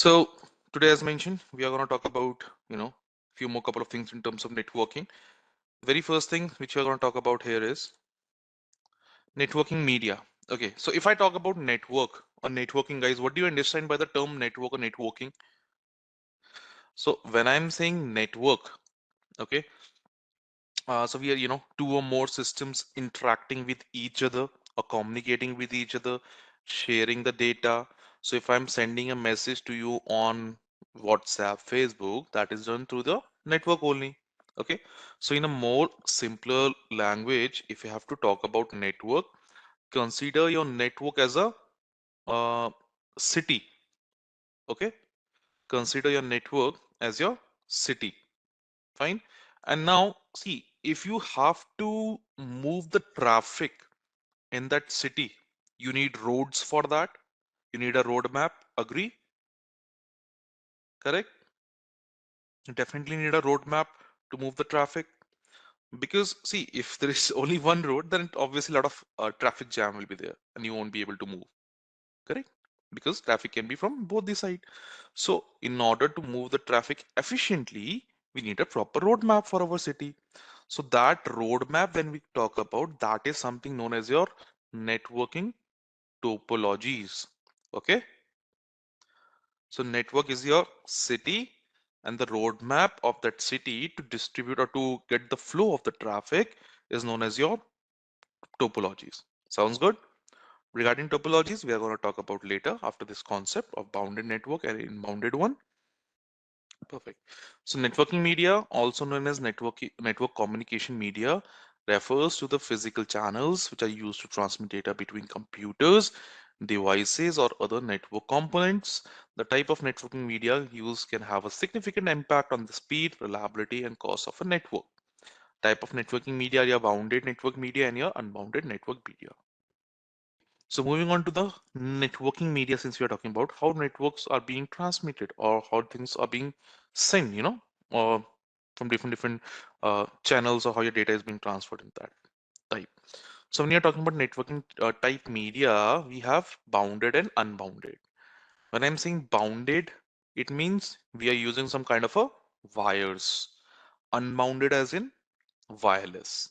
So today, as mentioned, we are going to talk about, few more couple of things in terms of networking. Very first thing which we are going to talk about here is networking media. Okay, so if I talk about network or networking, guys, what do you understand by the term network or networking? So when I'm saying network, okay, so we are, two or more systems interacting with each other or communicating with each other, sharing the data. So if I'm sending a message to you on WhatsApp, Facebook, that is done through the network only. Okay. So in a more simpler language, if you have to talk about network, consider your network as a uh, city. Okay. Consider your network as your city. Fine. And now see, if you have to move the traffic in that city, you need roads for that. You need a roadmap. Agree? Correct? You definitely need a roadmap to move the traffic. Because see, if there is only one road, then obviously a lot of traffic jam will be there and you won't be able to move. Correct? Because traffic can be from both the side. So in order to move the traffic efficiently, we need a proper roadmap for our city. So that roadmap, when we talk about, that is something known as your networking topologies. Okay. So network is your city and the roadmap of that city to distribute or to get the flow of the traffic is known as your topologies. Sounds good? Regarding topologies, we are going to talk about later after this concept of bounded network and unbounded one. Perfect. So networking media, also known as network communication media, refers to the physical channels which are used to transmit data between computers, devices, or other network components. The type of networking media used can have a significant impact on the speed, reliability, and cost of a network. Type of networking media are your bounded network media and your unbounded network media. So moving on to the networking media, since we are talking about how networks are being transmitted or how things are being sent, or from different channels or how your data is being transferred in that type. So when you're talking about networking type media, we have bounded and unbounded. When I'm saying bounded, it means we are using some kind of a wires. Unbounded as in wireless.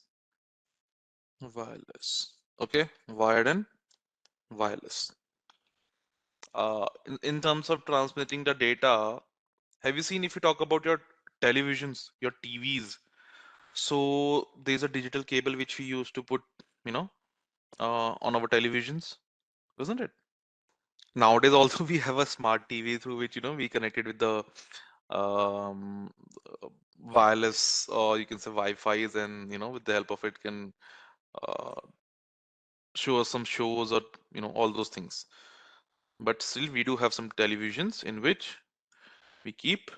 Wireless. Okay, wired and wireless. In terms of transmitting the data, have you seen if you talk about your televisions, your TVs? So there's a digital cable which we used to put, you know, on our televisions, isn't it? Nowadays also we have a smart TV through which we connected with the um, uh, wireless or you can say Wi-Fi's and with the help of it can uh, show us some shows or all those things. But still we do have some televisions in which we keep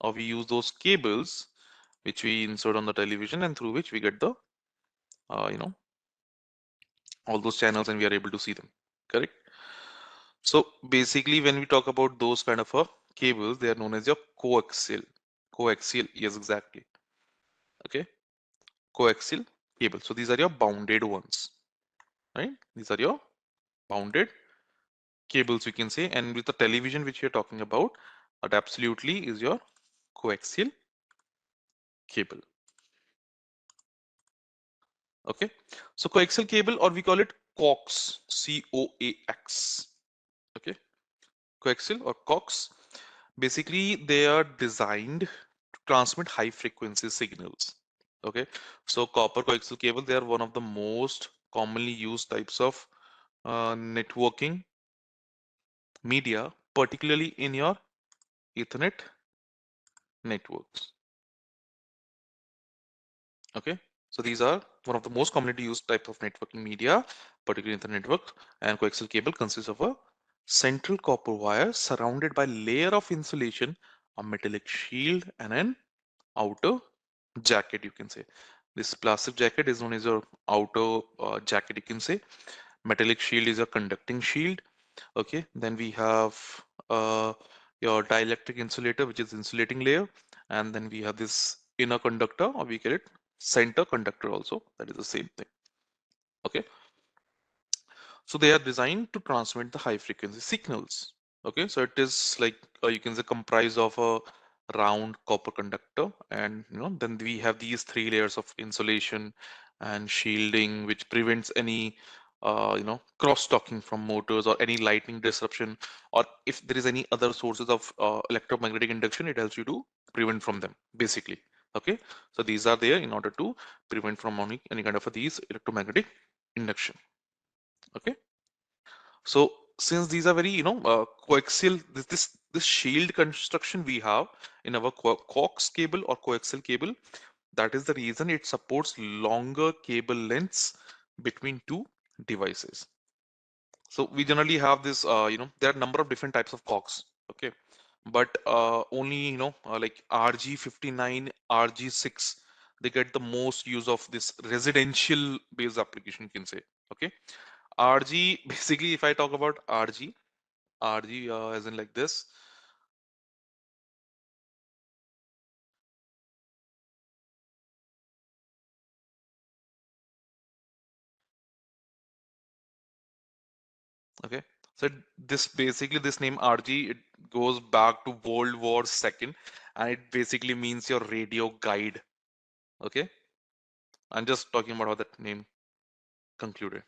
or we use those cables which we insert on the television and through which we get the uh, you know all those channels and we are able to see them. Correct. So basically when we talk about those kind of cables, they are known as your coaxial, yes, exactly. Okay, coaxial cable. So these are your bounded ones, right? These are your bounded cables, we can say. And with the television which you're talking about, that absolutely is your coaxial cable. Okay, so coaxial cable, or we call it coax, COAX. Okay, coaxial or coax. Basically, they are designed to transmit high frequency signals. Okay, so copper coaxial cable, they are one of the most commonly used types of networking media, particularly in your Ethernet networks. Okay, so these are one of the most commonly used type of networking media, particularly in the network. And coaxial cable consists of a central copper wire surrounded by layer of insulation, a metallic shield, and an outer jacket. You can say this plastic jacket is known as your outer jacket. You can say metallic shield is a conducting shield. Okay, then we have uh, your dielectric insulator, which is insulating layer, and then we have this inner conductor, or we call it center conductor also. That is the same thing. Okay, so they are designed to transmit the high frequency signals. Okay, so it is like you can say comprised of a round copper conductor, and then we have these three layers of insulation and shielding, which prevents any cross-talking from motors or any lightning disruption, or if there is any other sources of electromagnetic induction, it helps you to prevent from them basically. Okay, so these are there in order to prevent from any kind of these electromagnetic induction. Okay. So since these are very, coaxial, this shield construction we have in our coax cable or coaxial cable, that is the reason it supports longer cable lengths between two devices. So we generally have this, there are a number of different types of coax. Okay, but only like RG59, RG6, they get the most use of this residential based application, you can say. Okay, RG basically, if I talk about RG as in like this. Okay, so this basically this name RG, it goes back to World War II, and it basically means your radio guide. Okay, I'm just talking about how that name concluded.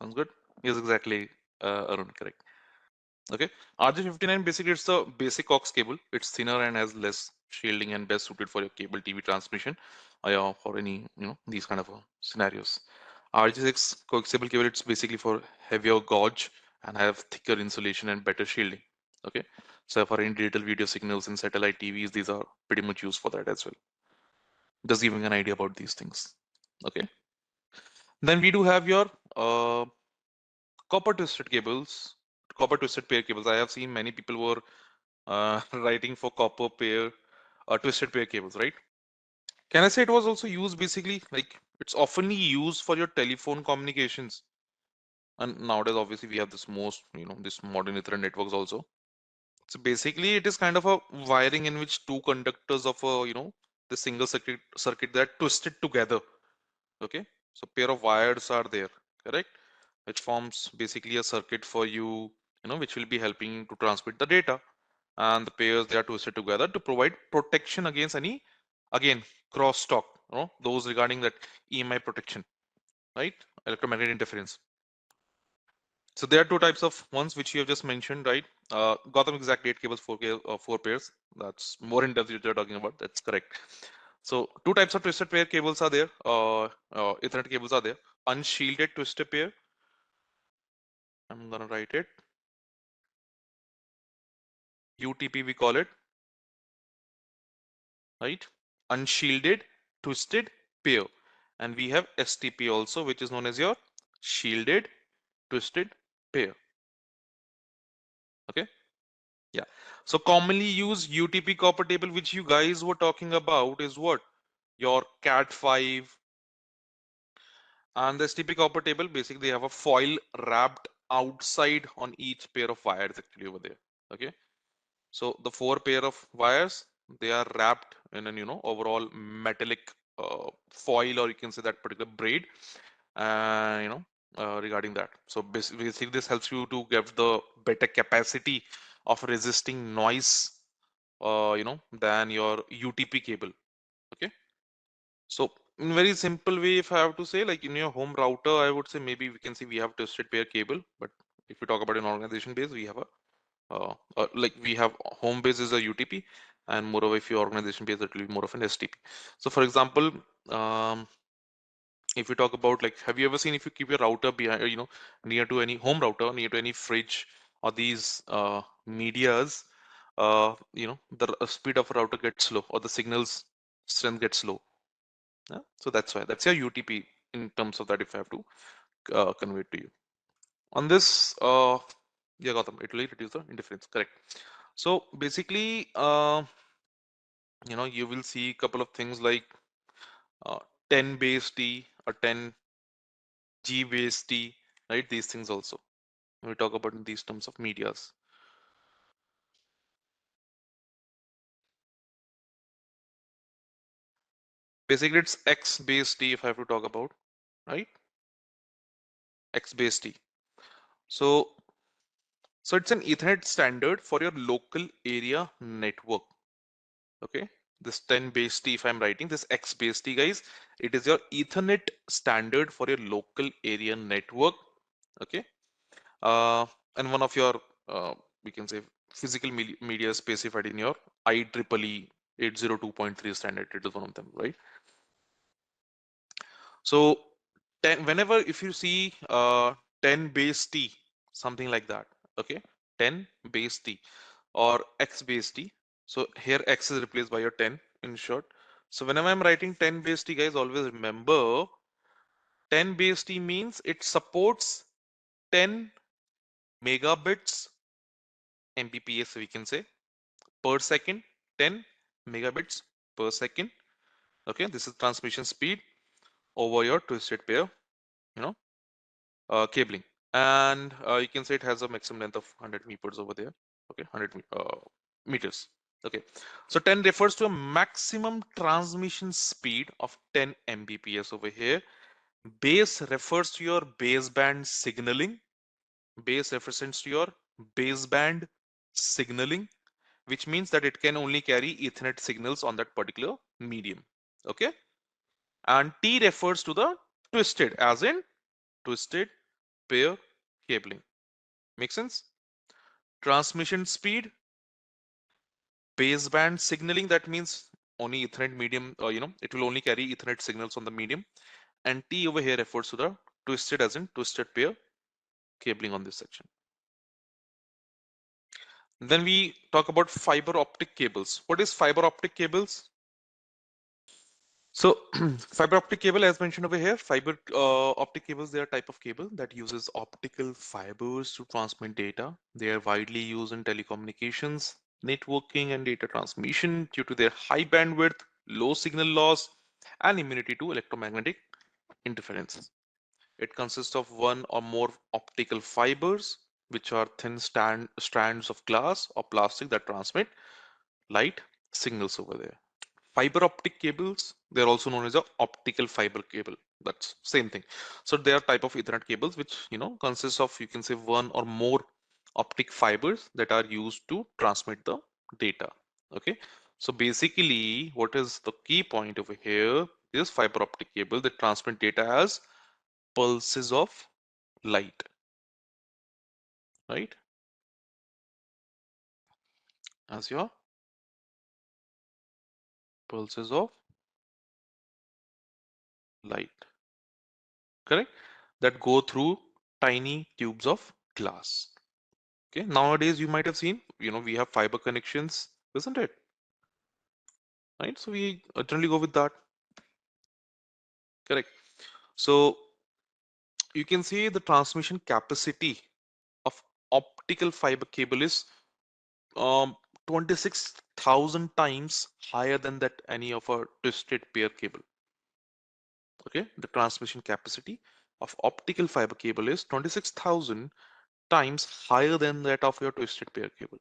Sounds good? Yes, exactly, Arun, correct. Okay, RJ59 basically it's the basic coax cable. It's thinner and has less shielding and best suited for your cable TV transmission, for any these kind of scenarios. RJ6 coaxial cable, it's basically for heavier gauge and have thicker insulation and better shielding. Okay, so for any digital video signals in satellite TVs, these are pretty much used for that as well. Just giving an idea about these things. Okay, then we do have your copper twisted cables, copper twisted pair cables. I have seen many people were writing for copper pair, twisted pair cables, right? Can I say it was also used basically like it's oftenly used for your telephone communications? And nowadays, obviously, we have this most, this modern Ethernet networks also. So basically, it is kind of a wiring in which two conductors of a, the single circuit that twisted together. Okay, so pair of wires are there, correct? Which forms basically a circuit for you, which will be helping to transmit the data. And the pairs they are twisted together to provide protection against any, again, crosstalk, those regarding that EMI protection, right? Electromagnetic interference. So there are two types of ones which you have just mentioned, right? Got them exactly 8 cables, four pairs. That's more in depth you're talking about. That's correct. So two types of twisted pair cables are there. Ethernet cables are there. Unshielded twisted pair. I'm gonna write it. UTP we call it, right? Unshielded twisted pair. And we have STP also, which is known as your shielded twisted pair. Okay. Yeah. So commonly used UTP copper table, which you guys were talking about, is what? Your Cat5 and the STP copper table. Basically, they have a foil wrapped outside on each pair of wires actually over there. Okay. So the four pair of wires, they are wrapped in an overall metallic foil, or you can say that particular braid, regarding that. So basically, this helps you to give the better capacity of resisting noise, than your UTP cable. Okay. So in very simple way, if I have to say, like in your home router, I would say maybe we can see we have twisted pair cable, but if we talk about an organization base, we have a like we have home base is a UTP, and moreover, if your organization base, that will be more of an STP. So for example, um, if you talk about like, have you ever seen if you keep your router behind, near to any home router, near to any fridge or these medias, the speed of a router gets slow or the signals strength gets low. Yeah? So that's why that's your UTP in terms of that. If I have to convey it to you on this, yeah, Gautam, it will reduce the interference. Correct. So basically, you will see a couple of things like uh, 10 base T or 10 G base T, right? These things also. When we talk about in these terms of medias. Basically, it's X base T if I have to talk about, right? X base T. So, so it's an Ethernet standard for your local area network. Okay, this 10 base T, if I'm writing this X base T, guys, it is your Ethernet standard for your local area network. Okay, uh, and one of your we can say physical media specified in your IEEE 802.3 standard. It is one of them, right? So 10, whenever if you see 10 base T, something like that, okay, 10 base T or X base T. So here X is replaced by your 10 in short. So whenever I'm writing 10 base T, guys, always remember 10 base T means it supports 10 megabits Mbps, we can say, per second, 10 megabits per second. Okay, this is transmission speed over your twisted pair, you know, cabling. And you can say it has a maximum length of 100 meters over there. Okay, 100 meters. Okay, so 10 refers to a maximum transmission speed of 10 Mbps over here. Base refers to your baseband signaling. Base represents to your baseband signaling, which means that it can only carry Ethernet signals on that particular medium. Okay, and T refers to the twisted, as in twisted pair cabling. Make sense? Transmission speed, baseband signaling, that means only Ethernet medium, it will only carry Ethernet signals on the medium. And T over here refers to the twisted, as in twisted pair cabling on this section. Then we talk about fiber optic cables. What is fiber optic cables? So fiber optic cable, as mentioned over here, fiber optic cables, they are a type of cable that uses optical fibers to transmit data. They are widely used in telecommunications, networking, and data transmission due to their high bandwidth, low signal loss, and immunity to electromagnetic interference. It consists of one or more optical fibers, which are thin strands of glass or plastic that transmit light signals over there. Fiber optic cables, they're also known as a optical fiber cable. That's same thing. So they are type of Ethernet cables which consists of, you can say, one or more optic fibers that are used to transmit the data. Okay, so basically what is the key point over here is fiber optic cable that transmit data as pulses of light, right? As your pulses of light, correct, that go through tiny tubes of glass. Okay, nowadays you might have seen, we have fiber connections, isn't it? Right, so we generally go with that, correct. So you can see the transmission capacity of optical fiber cable is um 26,000 times higher than that any of a twisted pair cable. Okay, the transmission capacity of optical fiber cable is 26,000 times higher than that of your twisted pair cable.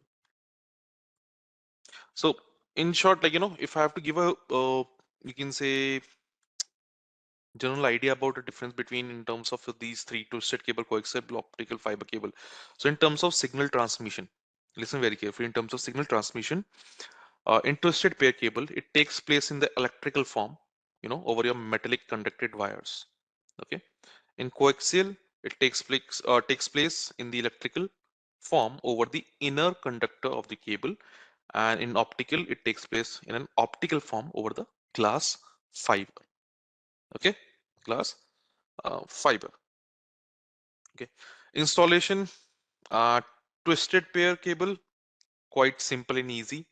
So in short, like, if I have to give a you can say general idea about the difference between in terms of these three: twisted cable, coaxial, optical, fiber cable. So in terms of signal transmission, listen very carefully. In terms of signal transmission, in twisted pair cable, it takes place in the electrical form, over your metallic conducted wires. Okay. In coaxial, it takes place in the electrical form over the inner conductor of the cable, and in optical, it takes place in an optical form over the glass fiber. Okay, glass fiber. Okay, installation, uh, twisted pair cable, quite simple and easy.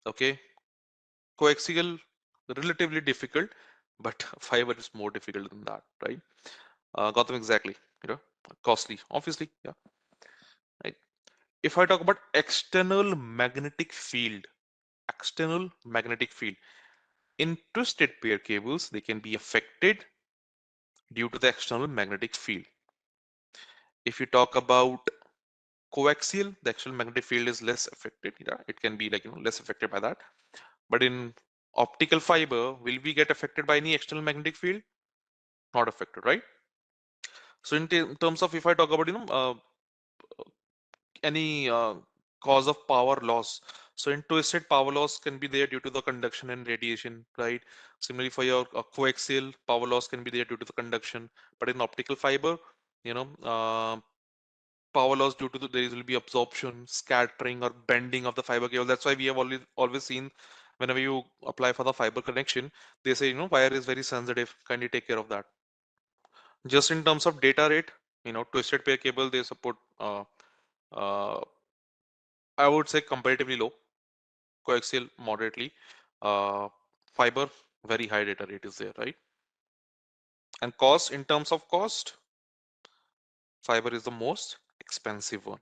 Okay, coaxial, relatively difficult, but fiber is more difficult than that, right? Got them exactly, costly, obviously, yeah. Right. If I talk about external magnetic field in twisted pair cables, they can be affected due to the external magnetic field. If you talk about coaxial, the actual magnetic field is less affected. Yeah, it can be like less affected by that. But in Optical fiber, will we get affected by any external magnetic field? Not affected, right? So in terms of, if I talk about any cause of power loss, so in twisted, power loss can be there due to the conduction and radiation, right? Similarly, for your coaxial, power loss can be there due to the conduction, but in optical fiber, you know, power loss due to there will be absorption, scattering, or bending of the fiber cable. That's why we have always seen, whenever you apply for the fiber connection, they say, wire is very sensitive, kindly take care of that. Just in terms of data rate, twisted pair cable, they support uh, I would say comparatively low, coaxial moderately, uh, fiber very high data rate is there, right? And cost, in terms of cost, fiber is the most expensive one.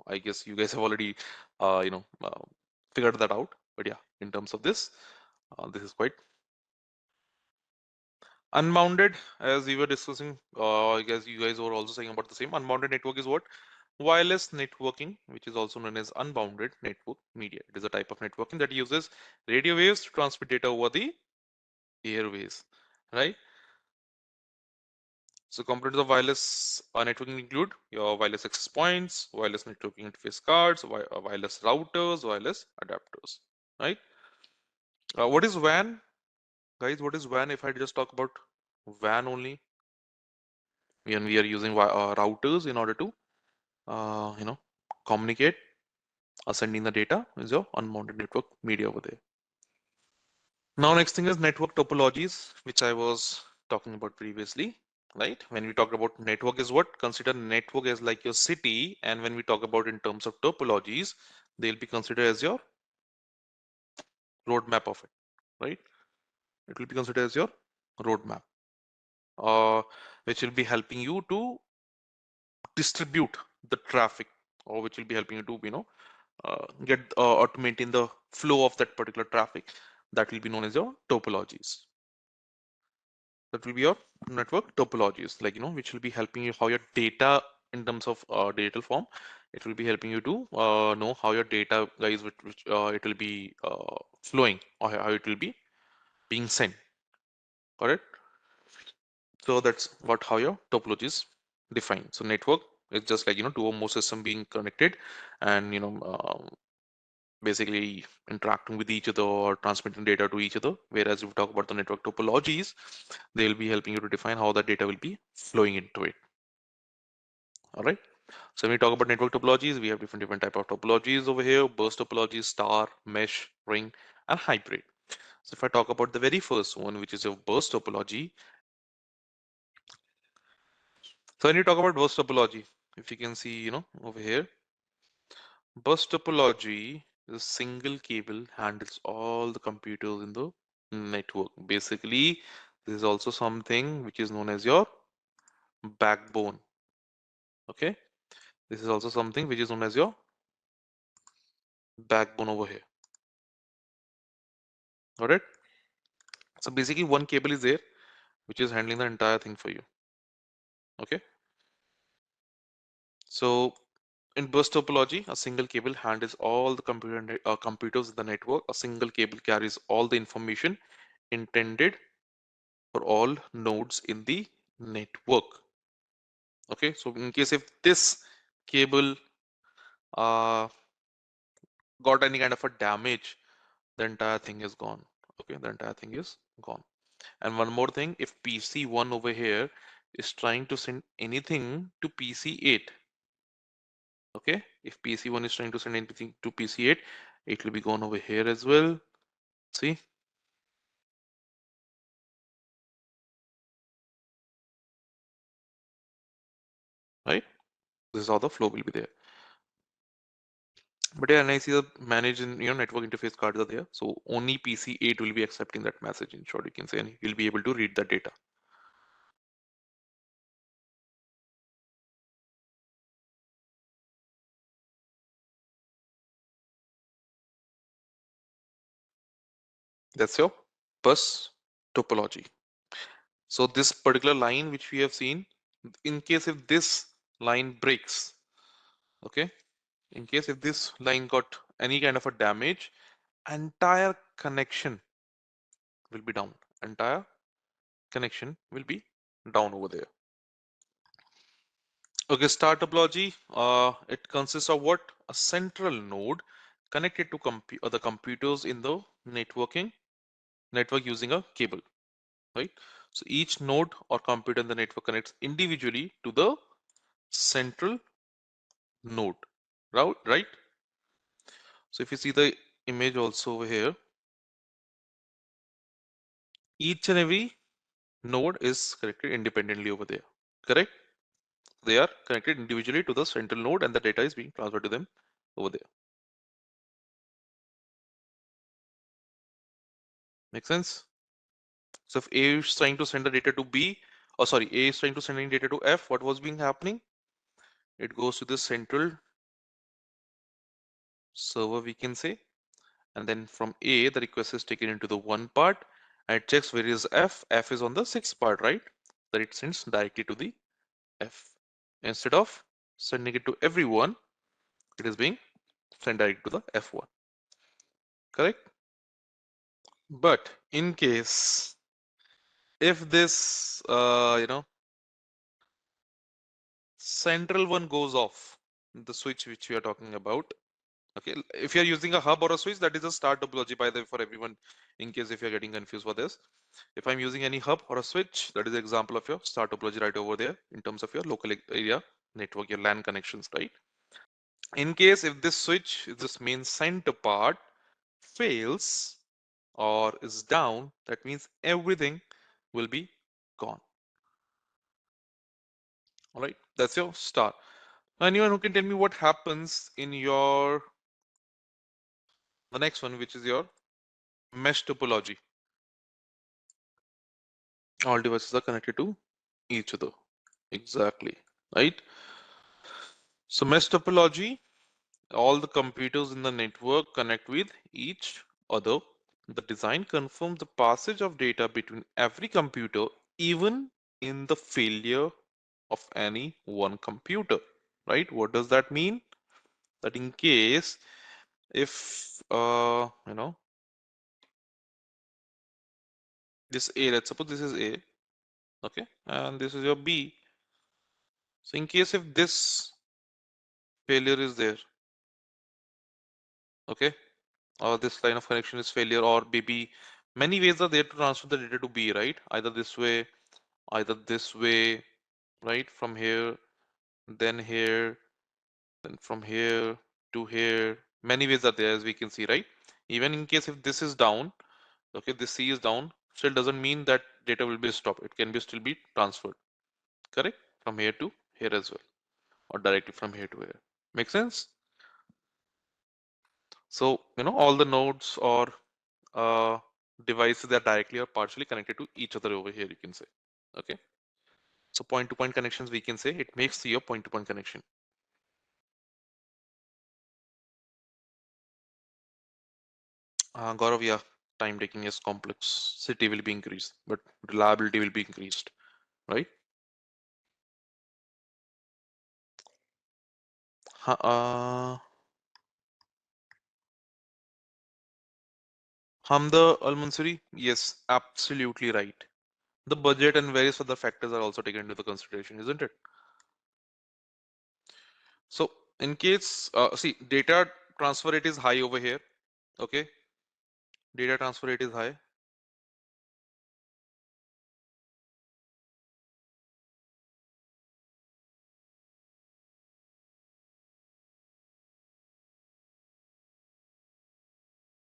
I guess you guys have already figured that out. But yeah, in terms of this, this is quite unbounded. As we were discussing, I guess you guys were also saying about the same. Unbounded network is what? Wireless networking, which is also known as unbounded network media. It is a type of networking that uses radio waves to transmit data over the airways, right? So components of wireless networking include your wireless access points, wireless networking interface cards, wireless routers, wireless adapters, right? What is WAN, guys? What is WAN? If I just talk about WAN only, when we are using routers in order to, communicate, sending the data is your unbounded network media over there. Now, next thing is network topologies, which I was talking about previously, right? When we talk about network is what? Consider network as like your city, and when we talk about in terms of topologies, they'll be considered as your roadmap of it, right? It will be considered as your roadmap, uh, which will be helping you to distribute the traffic, or which will be helping you to, get or to maintain the flow of that particular traffic. That will be known as your topologies. That will be your network topologies, like which will be helping you how your data, in terms of digital form, it will be helping you to know how your data, guys, which it will be flowing, or how it will be being sent. Correct? So that's what how your topologies define. So network is just like two or more system being connected, and basically interacting with each other or transmitting data to each other. Whereas if we talk about the network topologies, they'll be helping you to define how the data will be flowing into it. All right. So when we talk about network topologies, we have different type of topologies over here: burst topologies, star, mesh, ring, and hybrid. So if I talk about the very first one, which is your burst topology. So when you talk about burst topology, if you can see, over here, burst topology is a single cable handles all the computers in the network. Basically, this is also something which is known as your backbone. Okay, this is also something which is known as your backbone over here. All right. So basically, one cable is there which is handling the entire thing for you. Okay. So in burst topology, a single cable handles all the computers in the network. A single cable carries all the information intended for all nodes in the network. Okay, so in case if this cable uh, got any kind of a damage, the entire thing is gone. Okay, the entire thing is gone. And one more thing, if PC1 over here is trying to send anything to PC8, okay, if PC1 is trying to send anything to PC8, it will be gone over here as well. See, right? This is how the flow will be there. But yeah, and I see the managed and network interface cards are there. So only PC8 will be accepting that message. In short, you can say, and you'll be able to read the data. That's your bus topology. So this particular line which we have seen, in case if this line breaks, okay, in case if this line got any kind of a damage, entire connection will be down. Entire connection will be down over there. Okay, star topology. It consists of what? A central node connected to the computers in the network using a cable, right? So each node or computer in the network connects individually to the central node, right? So if you see the image also over here, each and every node is connected independently over there, correct? They are connected individually to the central node and the data is being transferred to them over there. Make sense? So if A is trying to send the data to B, or sorry, A is trying to send data to F, what was being happening? It goes to the central server, we can say, and then from A, the request is taken into the one part, and it checks where is F. F is on the sixth part, right? That it sends directly to the F. Instead of sending it to everyone, it is being sent directly to the F1, correct? But in case if this, central one goes off, the switch which we are talking about, okay, if you're using a hub or a switch, that is a star topology, by the way, for everyone, in case if you're getting confused for this. If I'm using any hub or a switch, that is the example of your star topology right over there in terms of your local area network, your LAN connections, right? In case if this switch, if this main center part fails or is down, that means everything will be gone. All right, that's your star. Anyone who can tell me what happens in your the next one, which is your mesh topology? All devices are connected to each other. Exactly. Right? So mesh topology, all the computers in the network connect with each other. The design confirms the passage of data between every computer, even in the failure of any one computer. Right? What does that mean? That in case if this A, let's suppose this is A, okay, and this is your B. So in case if this failure is there, okay, or this line of connection is failure, or maybe many ways are there to transfer the data to B, right? Either this way, either this way, right? From here, then here, then from here to here. Many ways are there, as we can see, right? Even in case if this is down, okay, this C is down, still doesn't mean that data will be stopped. It can be still be transferred, correct? From here to here as well, or directly from here to here. Make sense? So, all the nodes or uh, devices that directly or partially connected to each other over here, you can say. Okay. So point to point connections, we can say it makes your point to point connection. Gaurav, yeah, time taking is complexity will be increased, but reliability will be increased, right? Hamda Al Mansuri, yes, absolutely right. The budget and various other factors are also taken into the consideration, isn't it? So in case, see, data transfer rate is high over here. Okay, data transfer rate is high.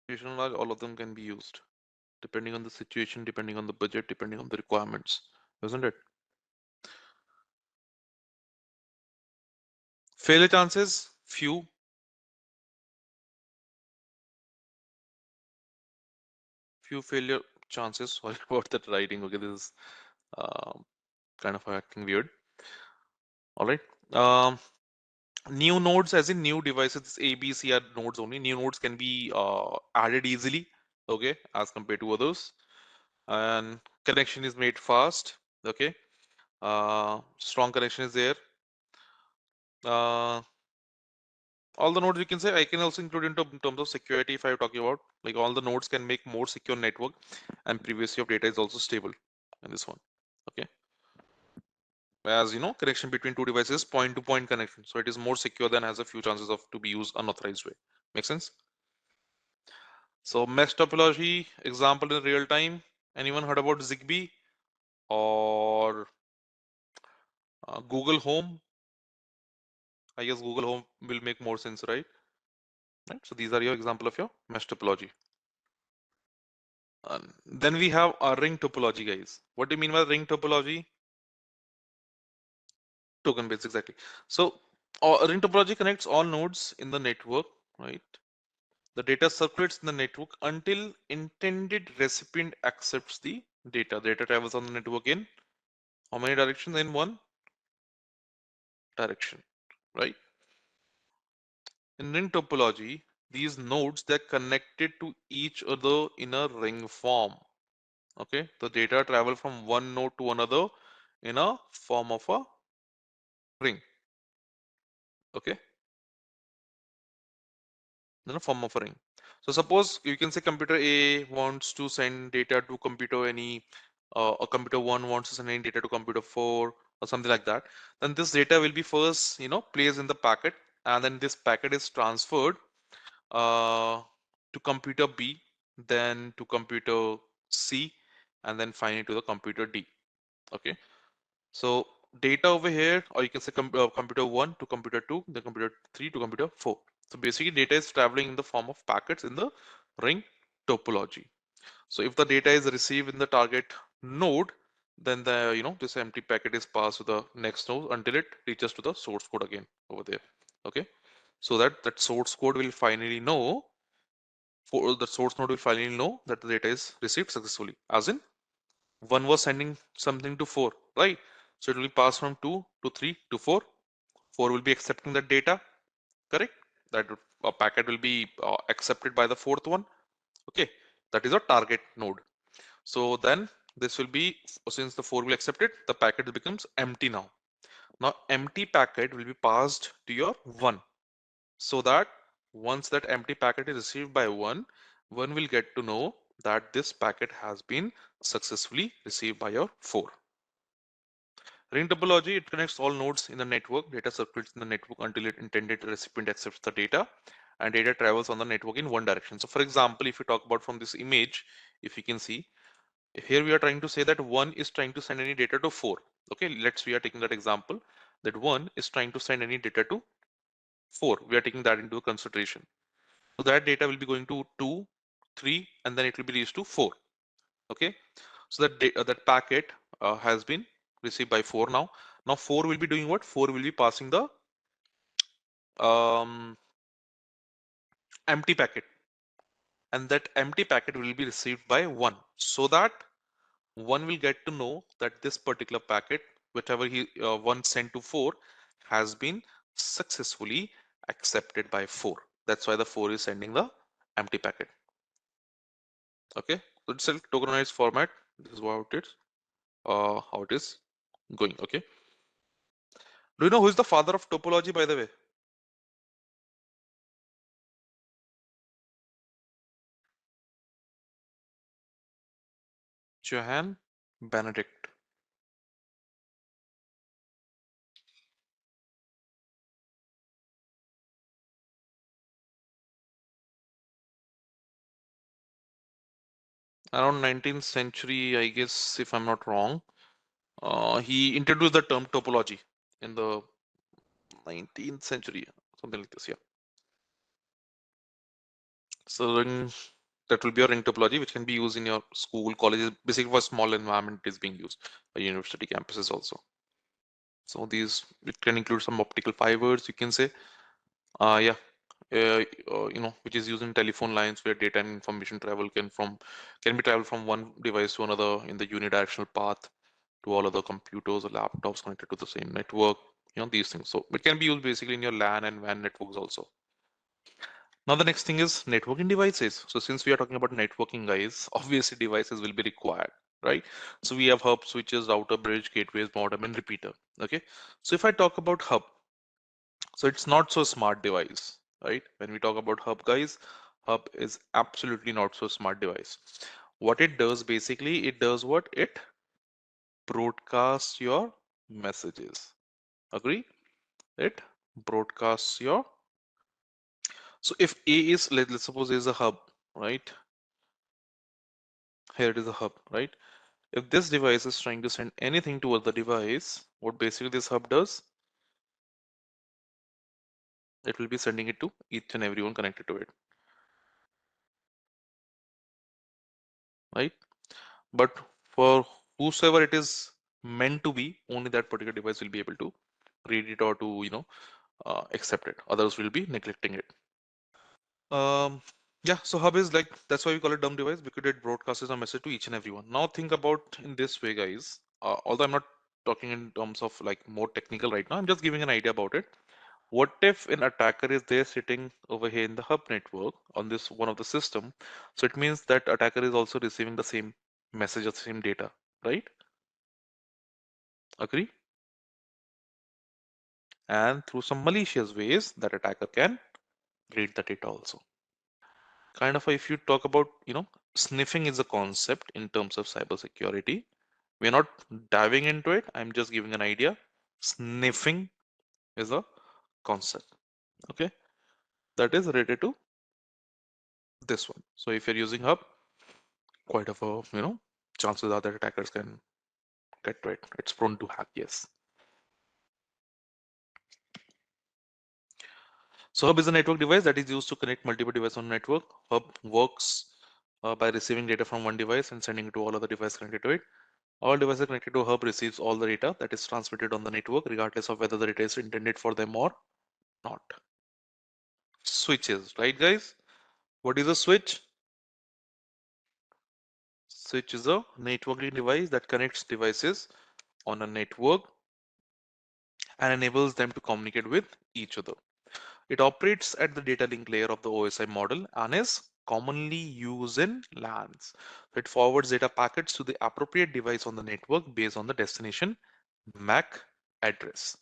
All of them can be used depending on the situation, depending on the budget, depending on the requirements, isn't it? Failure chances, few failure chances. Sorry about that writing. Okay, this is um, kind of acting weird. All right. Um, New nodes, as in new devices, A, B, C are nodes only. New nodes can be added easily, okay, as compared to others. And connection is made fast, okay. Strong connection is there. Uh, All the nodes, you can say, I can also include into in terms of security. If I'm talking about, like, all the nodes can make more secure network, and privacy of data is also stable in this one. Okay, as you know, connection between two devices, point to point connection, so it is more secure than has a few chances of to be used unauthorized way. Make sense? So mesh topology example in real time. Anyone heard about Zigbee or Google Home? I guess Google Home will make more sense, right? Right. So these are your example of your mesh topology. Then we have a ring topology, guys. What do you mean by ring topology? Token based, exactly. So ring topology connects all nodes in the network, right? The data circulates in the network until intended recipient accepts the data. Data travels on the network in how many directions? In one direction, right? In ring topology, these nodes, they're connected to each other in a ring form. Okay, the data travel from one node to another in a form of a ring. Okay, in a form of a ring. So suppose you can say computer A wants to send data to computer any, or computer 1 wants to send any data to computer 4 or something like that. Then this data will be first, placed in the packet, and then this packet is transferred uh, to computer B, then to computer C, and then finally to the computer D. Okay, so data over here, or you can say computer 1 to computer 2, then computer 3 to computer 4. So basically data is traveling in the form of packets in the ring topology. So if the data is received in the target node, then the this empty packet is passed to the next node until it reaches to the source code again over there. Okay, so that source code will finally know, for the source node will finally know that the data is received successfully. As in, one was sending something to 4, right? So it will be passed from 2 to 3 to 4. 4 will be accepting that data, correct? That a packet will be accepted by the fourth one. Okay, that is a target node. So then this will be, since the 4 will accept it, the packet becomes empty now. Now empty packet will be passed to your 1, so that once that empty packet is received by 1, 1 will get to know that this packet has been successfully received by your 4. Ring topology, it connects all nodes in the network. Data circulates in the network until its intended recipient accepts the data, and data travels on the network in one direction. So for example, if you talk about from this image, if you can see, here we are trying to say that 1 is trying to send any data to 4. Okay, we are taking that example, that 1 is trying to send any data to 4. We are taking that into consideration. So that data will be going to 2, 3, and then it will be reached to 4. Okay, so that packet has been received by 4 now. Now 4 will be doing what? 4 will be passing the um, empty packet, and that empty packet will be received by 1, so that 1 will get to know that this particular packet, whichever he 1 sent to 4, has been successfully accepted by 4. That's why the 4 is sending the empty packet. Okay, so it's a tokenized format. This is how it is going. Okay, do you know who is the father of topology, by the way? Johann Benedict. Around 19th century, I guess, if I'm not wrong. He introduced the term topology in the 19th century, something like this. Yeah. So that will be a ring topology, which can be used in your school, colleges, basically for small environment is being used by university campuses also. So it can include some optical fibers, you can say. Yeah, which is used in telephone lines where data and information can be traveled from one device to another in the unidirectional path to all other computers or laptops connected to the same network. These things. So it can be used basically in your LAN and WAN networks also. Now the next thing is networking devices. So since we are talking about networking, guys, obviously devices will be required, right? So we have hub, switches, router, bridge, gateways, modem, and repeater. Okay. So if I talk about hub, so it's not so smart device. right? When we talk about hub, guys, hub is absolutely not so smart device. What it does basically, it does what? It broadcasts your messages. Agree? It broadcasts your. So if A is, let's suppose A is a hub, right? Here it is a hub, right? If this device is trying to send anything to other device, what basically this hub does, it will be sending it to each and everyone connected to it, right? But for whosoever it is meant to be, only that particular device will be able to read it or to, accept it. Others will be neglecting it. Um, yeah, so hub is like, that's why we call it dumb device, because it broadcasts a message to each and everyone. Now think about in this way, guys. Although I'm not talking in terms of like more technical right now, I'm just giving an idea about it. What if an attacker is there sitting over here in the hub network on this one of the system? So it means that attacker is also receiving the same message or same data, right? Agree? And through some malicious ways, that attacker can read the data also. Kind of if you talk about, sniffing is a concept in terms of cybersecurity. We're not diving into it. I'm just giving an idea. Sniffing is a concept. Okay, that is related to this one. So if you're using hub, quite of a, chances are that attackers can get to it. It's prone to hack, yes. So hub is a network device that is used to connect multiple devices on network. Hub works by receiving data from one device and sending it to all other devices connected to it. All devices connected to a hub receives all the data that is transmitted on the network, regardless of whether the data is intended for them or not. Switches, right, guys? What is a switch? Switch is a networking device that connects devices on a network and enables them to communicate with each other. It operates at the data link layer of the OSI model and is commonly used in LANs. It forwards data packets to the appropriate device on the network based on the destination MAC address.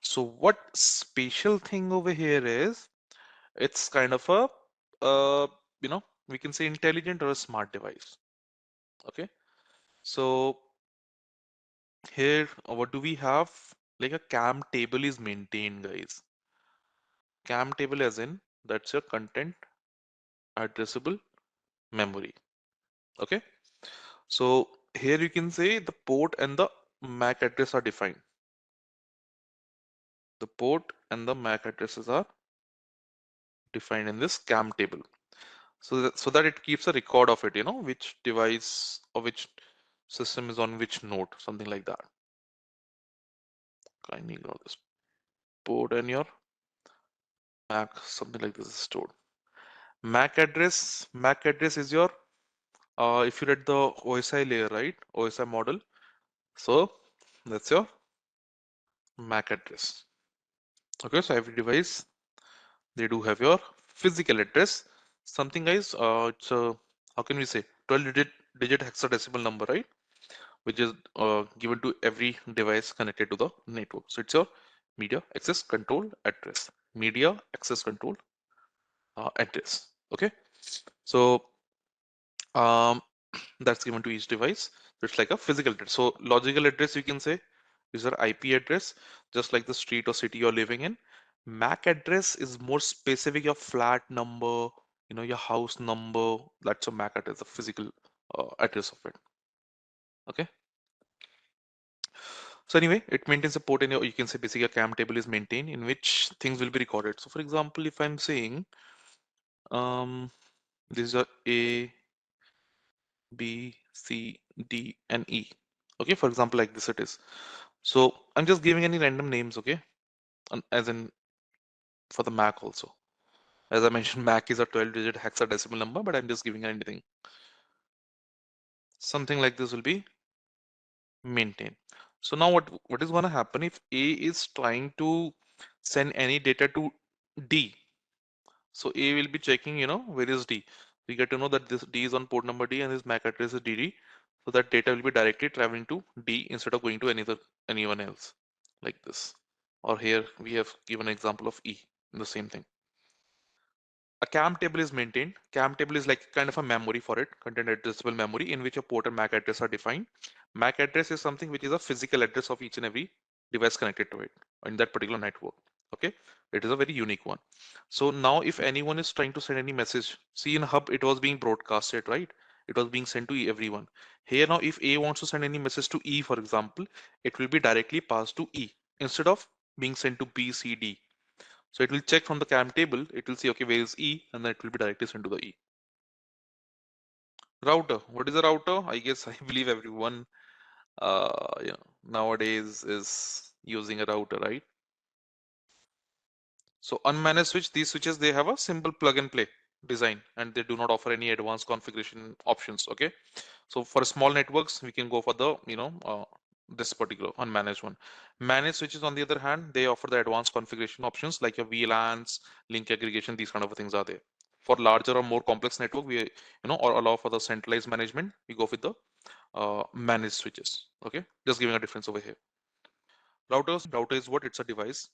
So what special thing over here is, it's kind of a, we can say intelligent or a smart device. Okay. So here, what do we have? Like a CAM table is maintained, guys. CAM table as in, that's your content addressable memory. Okay. So here you can say the port and the MAC address are defined. The port and the MAC addresses are defined in this CAM table. So that it keeps a record of it, which device or which system is on which node, something like that. Kindly ignore this. Port and your MAC, something like this is stored. MAC address is your, if you read the OSI layer, right? OSI model. So that's your MAC address. Okay, so every device, they do have your physical address. Something, guys, it's a, how can we say, 12 digit hexadecimal number, right? Which is given to every device connected to the network. So it's your media access control address. Media access control address. Okay. So um, that's given to each device. So it's like a physical address. So logical address, you can say, is your IP address, just like the street or city you're living in. MAC address is more specific, your flat number, your house number. That's a MAC address, the physical address of it. Okay. So anyway, it maintains a port in your, you can say basically a CAM table is maintained in which things will be recorded. So for example, if I'm saying this is a A, B, C, D, and E. Okay, for example, like this it is. So I'm just giving any random names, okay? And as in for the MAC also. As I mentioned, MAC is a 12-digit hexadecimal number, but I'm just giving anything. Something like this will be maintained. So now what is going to happen if A is trying to send any data to D? So A will be checking, where is D. We get to know that this D is on port number D and his MAC address is DD. So that data will be directly traveling to D instead of going to anyone else, like this. Or here we have given an example of E, the same thing. a CAM table is maintained. CAM table is like kind of a memory for it, content addressable memory, in which a port and MAC address are defined. MAC address is something which is a physical address of each and every device connected to it in that particular network. Okay, it is a very unique one. So now if anyone is trying to send any message, see in hub it was being broadcasted, right? It was being sent to everyone. Here now if A wants to send any message to E, for example, it will be directly passed to E instead of being sent to B, C, D. So it will check from the CAM table, it will see, okay, where is E, and then it will be directly sent to the E. Router. What is a router? I guess I believe everyone nowadays is using a router, right? So unmanaged switch, these switches, they have a simple plug and play design and they do not offer any advanced configuration options. Okay. So for small networks, we can go for the, this particular unmanaged one. Managed switches, on the other hand, they offer the advanced configuration options like your VLANs, link aggregation, these kind of things are there. For larger or more complex network, we, or allow for the centralized management, we go with the managed switches. Okay. Just giving a difference over here. Router is what? It's a device.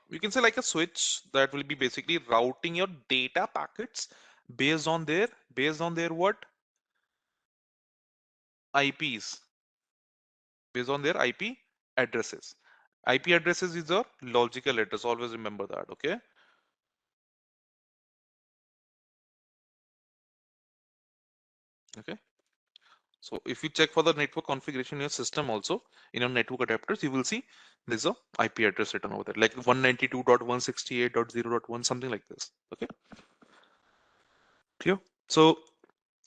You can say like a switch that will be basically routing your data packets based on their what? IPs, based on their IP addresses. IP addresses is a logical address. Always remember that. Okay. Okay. So if you check for the network configuration in your system also, in your network adapters, you will see there's a IP address written over there, like 192.168.0.1, something like this. Okay. Clear? So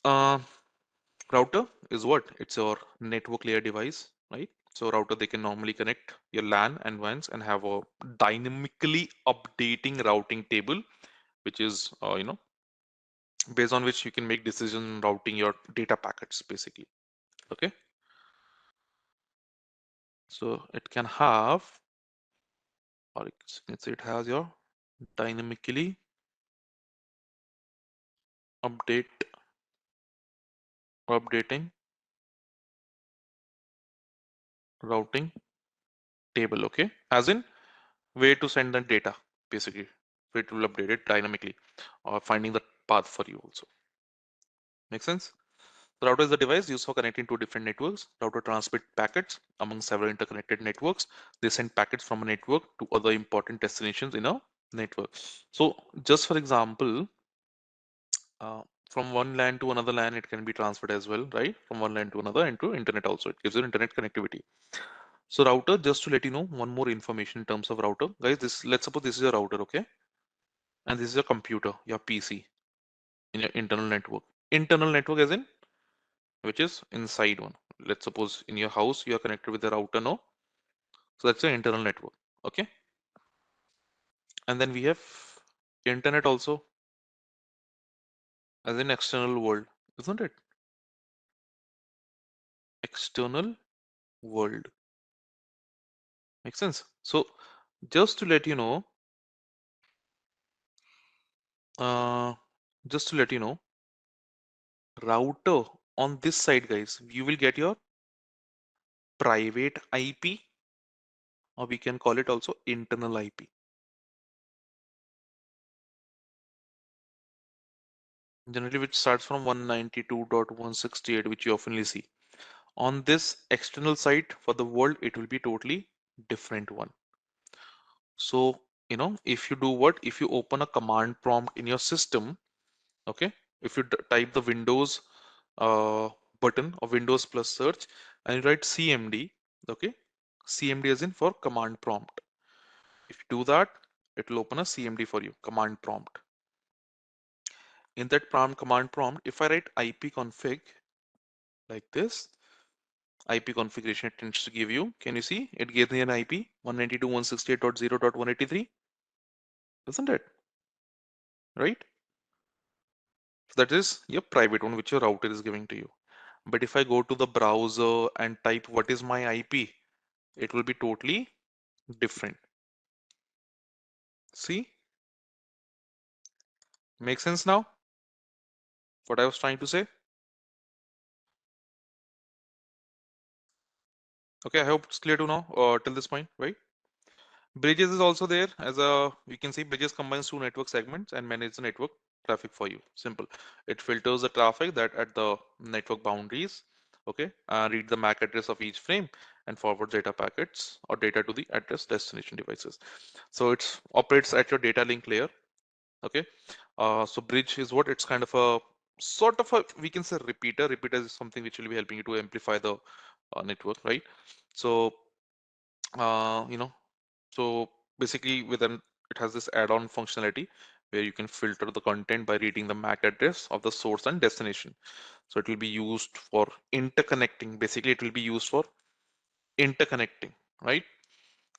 uh, router is what? It's your network layer device, right? So router, they can normally connect your LAN and WANs and have a dynamically updating routing table, which is based on which you can make decision routing your data packets basically. Okay. So it can have, or you can say it has your dynamically updating routing table. Okay. As in where to send the data basically. So it will update it dynamically or finding the path for you also. Make sense? The router is the device used for connecting to different networks. Router transmit packets among several interconnected networks. They send packets from a network to other important destinations in a network. So just for example, uh, from one LAN to another LAN, it can be transferred as well, right? From one LAN to another and to internet also. It gives you internet connectivity. So router, just to let you know, one more information in terms of router. Guys, this, let's suppose this is a router, okay? And this is a computer, your PC in your internal network. Internal network as in which is inside one. Let's suppose in your house you are connected with the router, no? So that's your internal network. Okay. And then we have internet also as an external world, isn't it? External world. Makes sense. So just to let you know, uh, just to let you know, router on this side, guys, you will get your private IP, or we can call it also internal IP. Generally, which starts from 192.168, which you oftenly see. On this external site for the world, it will be totally different one. So, if you do what? If you open a command prompt in your system, okay, if you type the Windows button or Windows plus search and you write CMD, okay, CMD as in for command prompt. If you do that, it will open a CMD for you, command prompt. In that command prompt, if I write ipconfig like this, IP configuration it tends to give you. Can you see? It gave me an IP 192.168.0.183, isn't it? Right? So that is your private one which your router is giving to you. But if I go to the browser and type what is my IP, it will be totally different. See? Make sense now? What I was trying to say? Okay, I hope it's clear to now till this point, right? Bridges is also there as a, you can see bridges combines two network segments and manage the network traffic for you. Simple. It filters the traffic that at the network boundaries, okay, read the MAC address of each frame and forward data packets or data to the address destination devices. So it operates at your data link layer. Okay. So bridge is what? It's kind of a sort of a, we can say, repeater. Repeater is something which will be helping you to amplify the network, right? So you know, so basically within it has this add-on functionality where you can filter the content by reading the MAC address of the source and destination. So it will be used for interconnecting. Basically, it will be used for interconnecting, right?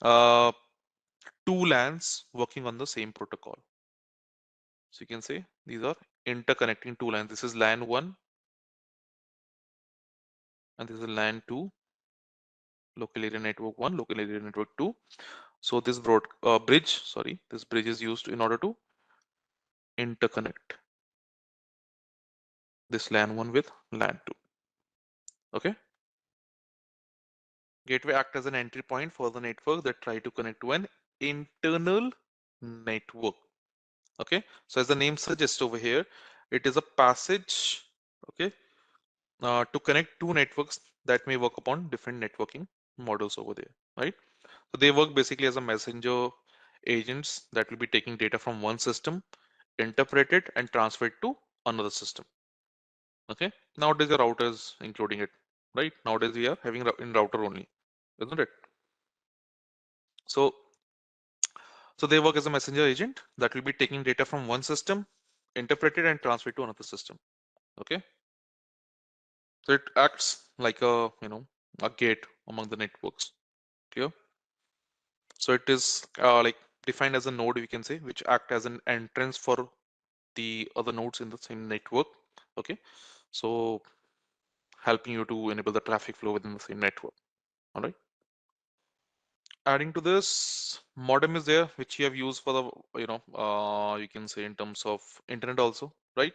Uh, two LANs working on the same protocol. So you can say these are interconnecting two LANs. This is LAN 1 and this is LAN 2, local area network 1, local area network 2. So this this bridge is used in order to interconnect this LAN 1 with LAN 2. Okay. Gateway act as an entry point for the network that try to connect to an internal network. Okay. So as the name suggests over here, it is a passage, okay, to connect two networks that may work upon different networking models over there, right? So they work basically as a messenger agents that will be taking data from one system, interpret it and transfer it to another system. Okay. Nowadays the routers including it, right? Nowadays we are having in router only, isn't it? So they work as a messenger agent that will be taking data from one system, interpret it and transfer it to another system. Okay. So it acts like a gate among the networks. Clear? So it is like defined as a node, we can say, which act as an entrance for the other nodes in the same network. Okay. So helping you to enable the traffic flow within the same network. All right. Adding to this, modem is there, which you have used for the, you can say in terms of internet also, right?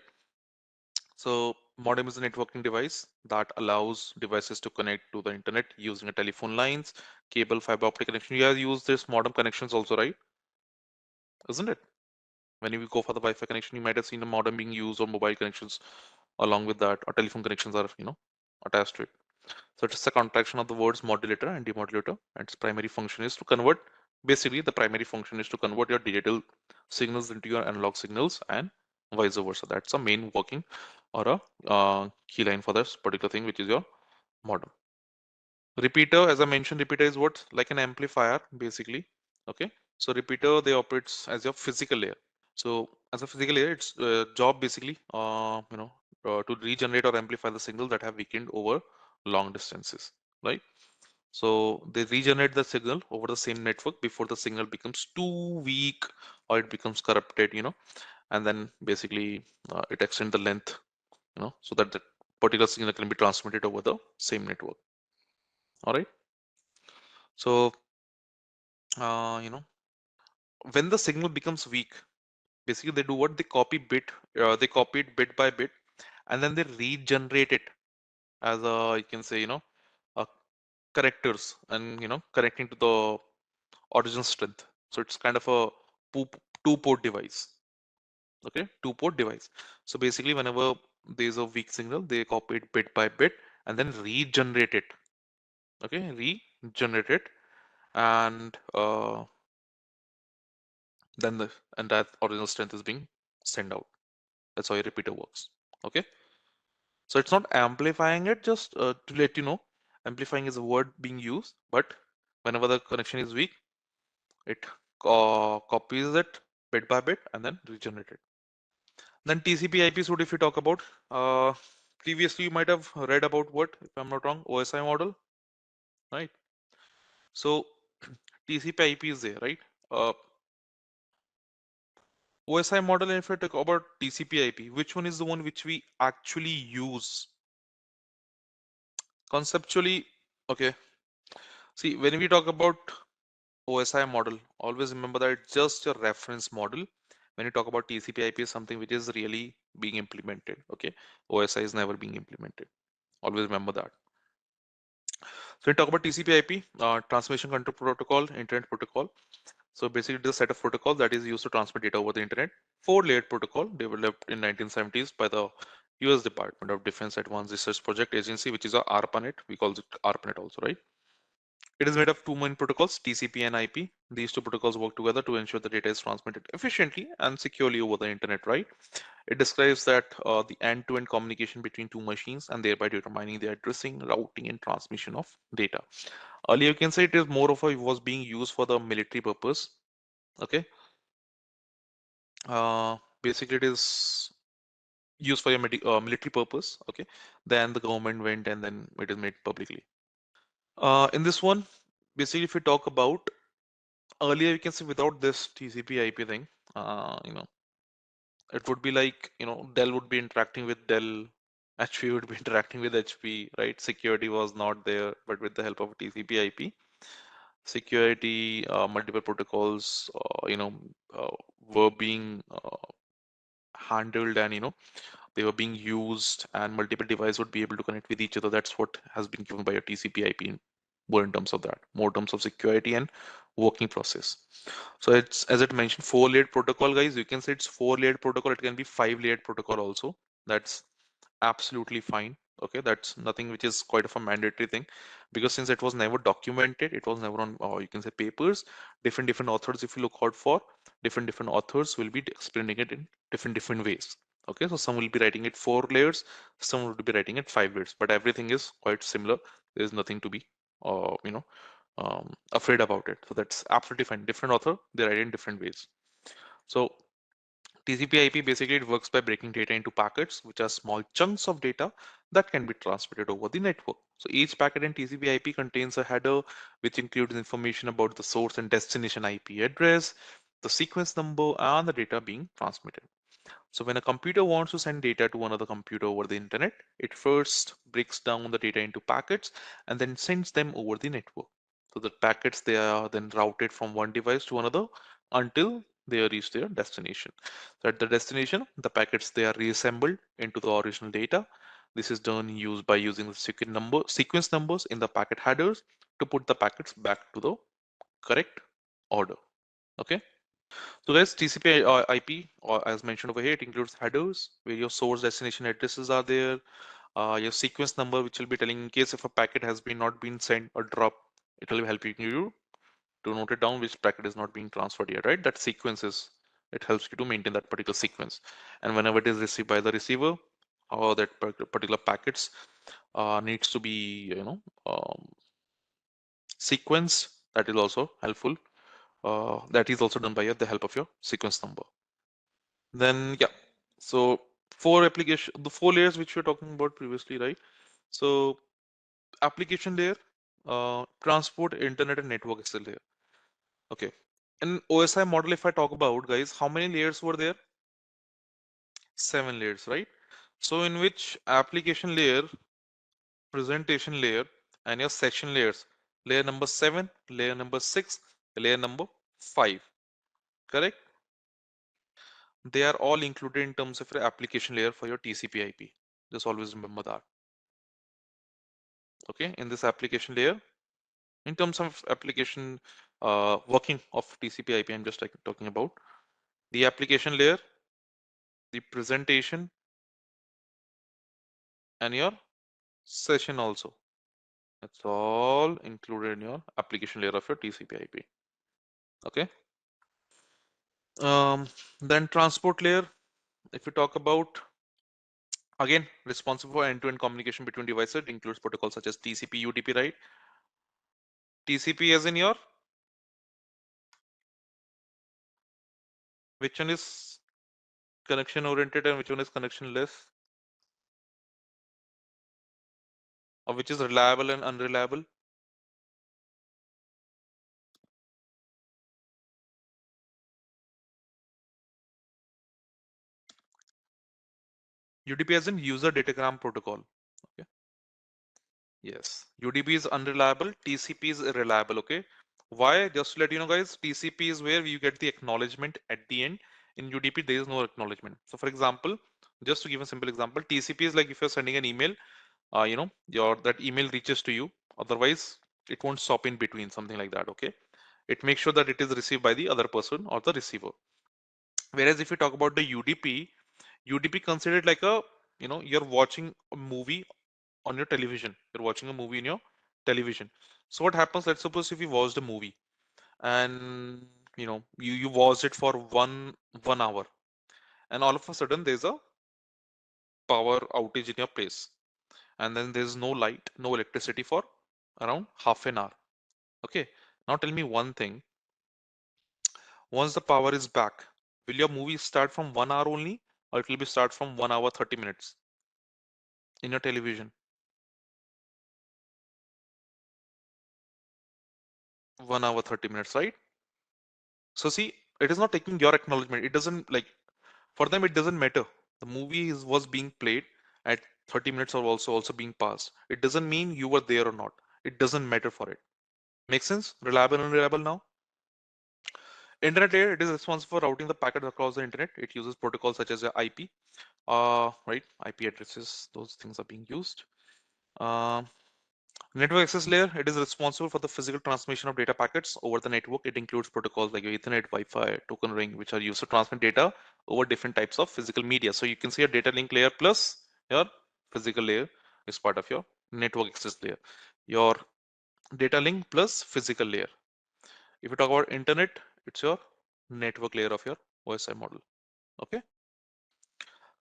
So modem is a networking device that allows devices to connect to the internet using a telephone lines, cable, fiber optic connection. You have used this modem connections also, right? Isn't it? When you go for the Wi-Fi connection, you might have seen a modem being used or mobile connections along with that, or telephone connections are, attached to it. So it's a contraction of the words modulator and demodulator, and its primary function is to convert. Basically, the primary function is to convert your digital signals into your analog signals and vice versa. That's a main working or a key line for this particular thing, which is your modem. Repeater, as I mentioned, repeater is what like an amplifier, basically. Okay, so repeater they operates as your physical layer. So as a physical layer, its job basically, to regenerate or amplify the signal that have weakened over long distances, right? So they regenerate the signal over the same network before the signal becomes too weak or it becomes corrupted, and then basically it extends the length, so that the particular signal can be transmitted over the same network. All right. So, uh, you know, when the signal becomes weak, basically they do what? They copy it bit by bit, and then they regenerate it as a, you can say, a characters and, connecting to the original strength. So it's kind of a two-port device. Okay, two-port device. So basically, whenever there's a weak signal, they copy it bit by bit and then regenerate it. Okay, regenerate it, and then that original strength is being sent out. That's how a repeater works. Okay, so it's not amplifying it, just to let you know, amplifying is a word being used, but whenever the connection is weak, it copies it bit by bit and then regenerate it. Then TCP IP suite, if you talk about, uh, previously you might have read about what, if I'm not wrong, OSI model, right? So TCP IP is there, right? OSI model, and if I talk about TCP IP, which one is the one which we actually use conceptually? Okay, see, when we talk about OSI model, always remember that it's just a reference model. When you talk about TCP IP is something which is really being implemented. Okay, OSI is never being implemented. Always remember that. So we talk about TCP IP, transmission control protocol, internet protocol. So basically, it is a set of protocols that is used to transmit data over the internet. Four-layered protocol developed in 1970s by the US Department of Defense Advanced Research Project Agency, which is a ARPANET. We call it ARPANET also, right? It is made of two main protocols, TCP and IP. These two protocols work together to ensure the data is transmitted efficiently and securely over the internet, right? It describes that the end-to-end communication between two machines and thereby determining the addressing, routing, and transmission of data. Earlier, you can say it is more of a was being used for the military purpose. Okay, basically it is used for a military purpose. Okay, then the government went and then it is made publicly. In this one, basically, if we talk about earlier, you can say without this TCP IP thing, it would be like, Dell would be interacting with Dell, HP would be interacting with HP, right? Security was not there, but with the help of TCP IP, security, multiple protocols, uh, were being handled, and they were being used, and multiple devices would be able to connect with each other. That's what has been given by a TCP IP, more in terms of that, more in terms of security and working process. So it's, as it mentioned, four-layered protocol, guys. You can say it's four-layered protocol. It can be five-layered protocol also. That's absolutely fine. Okay, that's nothing which is quite of a mandatory thing, because since it was never documented, it was never on, you can say, papers. Different authors, if you look out for, different authors will be explaining it in different ways. Okay, so some will be writing it four layers, some will be writing it five layers, but everything is quite similar. There is nothing to be, afraid about it. So that's absolutely fine. Different author, they write in different ways. So TCP/IP basically it works by breaking data into packets, which are small chunks of data that can be transmitted over the network. So each packet in TCP/IP contains a header, which includes information about the source and destination IP address, the sequence number, and the data being transmitted. So when a computer wants to send data to another computer over the internet, it first breaks down the data into packets and then sends them over the network. So the packets, they are then routed from one device to another until they reach their destination. So at the destination, the packets, they are reassembled into the original data. This is done used by using the sequence numbers in the packet headers to put the packets back to the correct order. Okay. So guys, TCP IP, or as mentioned over here, it includes headers where your source destination addresses are there, your sequence number, which will be telling in case if a packet has been not been sent or dropped, it will be helping you to note it down which packet is not being transferred yet, right? That sequence is, it helps you to maintain that particular sequence. And whenever it is received by the receiver, how that particular packets needs to be, sequenced, that is also helpful. That is also done by the help of your sequence number. Then yeah, so the four layers which we were talking about previously, right? So application layer, transport, internet, and network is still there. Okay. In OSI model, if I talk about, guys, how many layers were there? Seven layers, right? So in which application layer, presentation layer, and your session layers, layer number 7, layer number 6, layer number 5, correct? They are all included in terms of your application layer for your TCP IP. Just always remember that. Okay, in this application layer, in terms of application working of TCP IP, I'm just like talking about the application layer, the presentation, and your session also. It's all included in your application layer of your TCP IP. Okay. Then transport layer, if you talk about, again, responsible for end-to-end communication between devices, it includes protocols such as TCP, UDP, right? TCP as in your, which one is connection oriented and which one is connectionless, or which is reliable and unreliable? UDP as in user datagram protocol. Okay. Yes. UDP is unreliable. TCP is reliable. Okay. Why? Just to let you know, guys, TCP is where you get the acknowledgement at the end. In UDP, there is no acknowledgement. So, for example, just to give a simple example, TCP is like if you're sending an email, your that email reaches to you. Otherwise, it won't stop in between, something like that. Okay. It makes sure that it is received by the other person or the receiver. Whereas if you talk about the UDP considered like a, you're watching a movie on your television. You're watching a movie in your television. So what happens? Let's suppose if you watched a movie and you watched it for one hour, and all of a sudden there's a power outage in your place, and then there's no light, no electricity for around half an hour. Okay. Now tell me one thing. Once the power is back, will your movie start from 1 hour only, or it will be start from 1 hour 30 minutes in your television? 1 hour 30 minutes, right? So see, it is not taking your acknowledgement. It doesn't like, for them it doesn't matter. The movie was being played at 30 minutes or also being passed. It doesn't mean you were there or not. It doesn't matter for it. Make sense? Reliable and unreliable now. Internet layer, it is responsible for routing the packet across the internet. It uses protocols such as IP, right? IP addresses, those things are being used. Uh, Network access layer, it is responsible for the physical transmission of data packets over the network. It includes protocols like Ethernet, Wi-Fi, token ring, which are used to transmit data over different types of physical media. So you can see a data link layer plus your physical layer is part of your network access layer. Your data link plus physical layer. If you talk about internet, it's your network layer of your OSI model. Okay.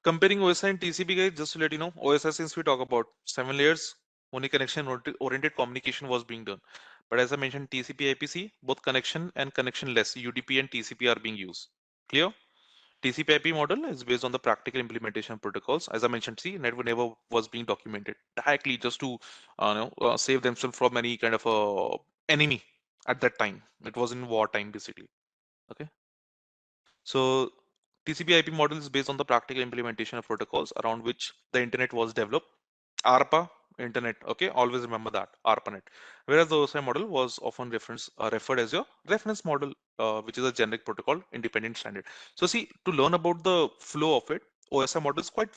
Comparing OSI and TCP, guys, just to let you know, OSI, since we talk about 7 layers, only connection oriented communication was being done. But as I mentioned, TCP IPC, both connection and connectionless UDP and TCP are being used. Clear? TCP IP model is based on the practical implementation protocols. As I mentioned, see, network never was being documented directly just to save themselves from any kind of enemy at that time. It was in wartime, basically. Okay. So TCP IP model is based on the practical implementation of protocols around which the internet was developed. ARPA, internet, okay, always remember that, ARPANET. Whereas the OSI model was often referred as your reference model, which is a generic protocol independent standard. So see, to learn about the flow of it, OSI model is quite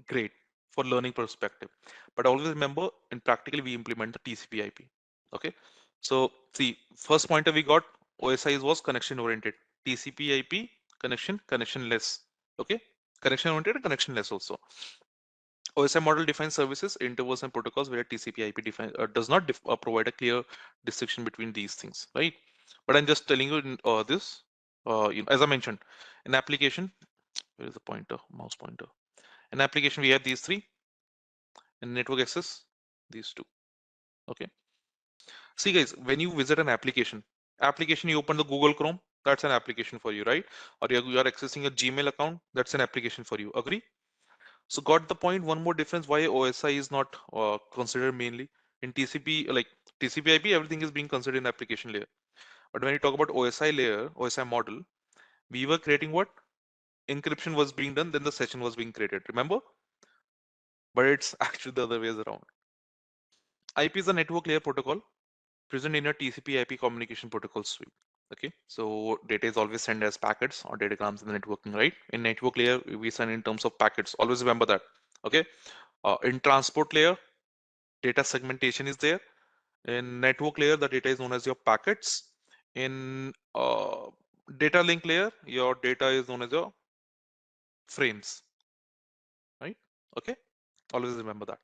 great for learning perspective. But always remember, in practically we implement the TCP IP. Okay, so see, first pointer we got, OSI was connection oriented. TCP IP connectionless. Okay, connection oriented and connectionless also. OSI model defines services, intervals, and protocols, where TCP/IP does not provide a clear distinction between these things, right? But I'm just telling you this. As I mentioned, in application, where is the pointer? Mouse pointer. In application, we have these three. In network access, these two. Okay. See, guys, when you visit an application, you open the Google Chrome. That's an application for you, right? Or you are accessing a Gmail account. That's an application for you. Agree? So got the point. One more difference why OSI is not considered mainly in TCP, like TCP/IP, everything is being considered in application layer. But when you talk about OSI layer, OSI model, we were creating what? Encryption was being done, then the session was being created. Remember? But it's actually the other ways around. IP is a network layer protocol present in a TCP/IP communication protocol suite. Okay, so data is always sent as packets or datagrams in the networking, right? In network layer, we send in terms of packets. Always remember that. Okay. In transport layer, data segmentation is there. In network layer, the data is known as your packets. In data link layer, your data is known as your frames, right? Okay, always remember that.